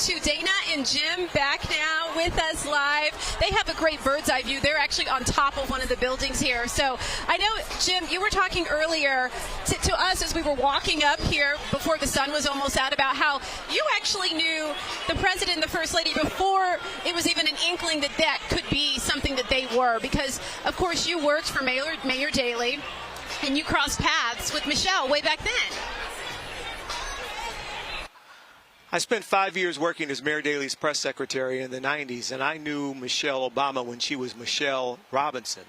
to Dana and Jim back now with us live. They have a great bird's eye view. They're actually on top of one of the buildings here. So I know, Jim, you were talking earlier to us as we were walking up here before the sun was almost out about how you actually knew the president and the first lady before it was even an inkling that that could be something that they were. Because, of course, you worked for Mayor Daley, and you crossed paths with Michelle way back then. I spent 5 years working as Mayor Daley's press secretary in the 90s, and I knew Michelle Obama when she was Michelle Robinson.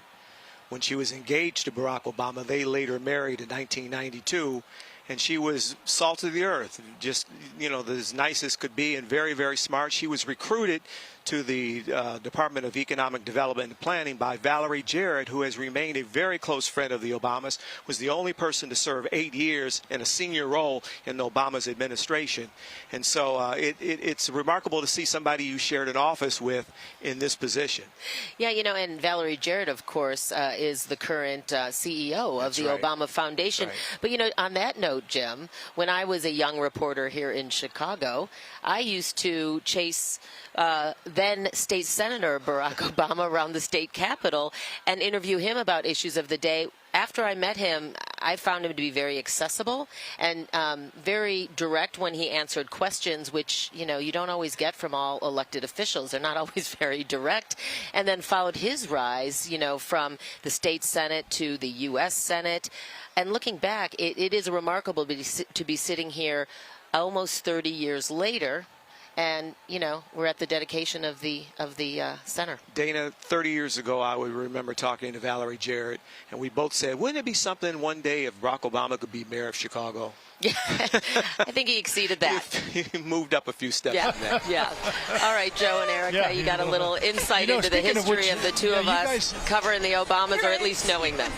When she was engaged to Barack Obama, they later married in 1992, and she was salt of the earth, just, you know, as nice as could be and very, very smart. She was recruited to the Department of Economic Development and Planning by Valerie Jarrett, who has remained a very close friend of the Obamas, was the only person to serve 8 years in a senior role in the Obama's administration. And so it's remarkable to see somebody you shared an office with in this position. Yeah, you know, and Valerie Jarrett, of course, is the current CEO of the Obama Foundation. Right. But, you know, on that note, Jim, when I was a young reporter here in Chicago, I used to chase then State Senator Barack Obama around the state capitol and interview him about issues of the day. After I met him, I found him to be very accessible and very direct when he answered questions, which, you know, you don't always get from all elected officials. They're not always very direct. And then followed his rise, you know, from the state Senate to the U.S. Senate. And looking back, it is remarkable to be sitting here almost 30 years later. And, you know, we're at the dedication of the center. Dana, 30 years ago, I would remember talking to Valerie Jarrett, and we both said, wouldn't it be something one day if Barack Obama could be mayor of Chicago? Yeah, I think he exceeded that. He moved up a few steps from that. Yeah. All right, Joe and Erica, you got a little insight into the history of the two of us covering the Obamas, or at least knowing them.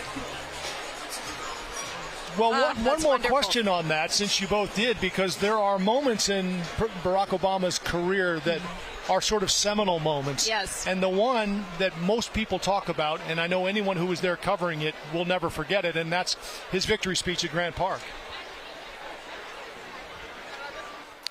Well, one more wonderful question on that, since you both did, because there are moments in Barack Obama's career that are sort of seminal moments. Yes. And the one that most people talk about, and I know anyone who was there covering it will never forget it, and that's his victory speech at Grant Park.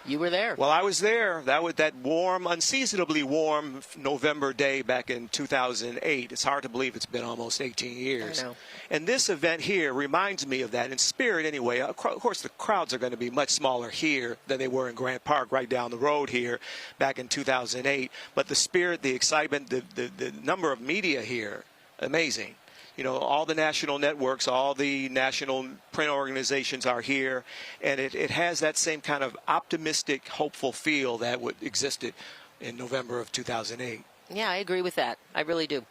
You were there. Well, I was there. That warm, unseasonably warm November day back in 2008. It's hard to believe it's been almost 18 years. I know. And this event here reminds me of that, in spirit anyway. Of course, the crowds are going to be much smaller here than they were in Grant Park, right down the road here back in 2008. But the spirit, the excitement, the number of media here, amazing. You know, all the national networks, all the national print organizations are here, and it has that same kind of optimistic, hopeful feel that existed in November of 2008. Yeah, I agree with that. I really do.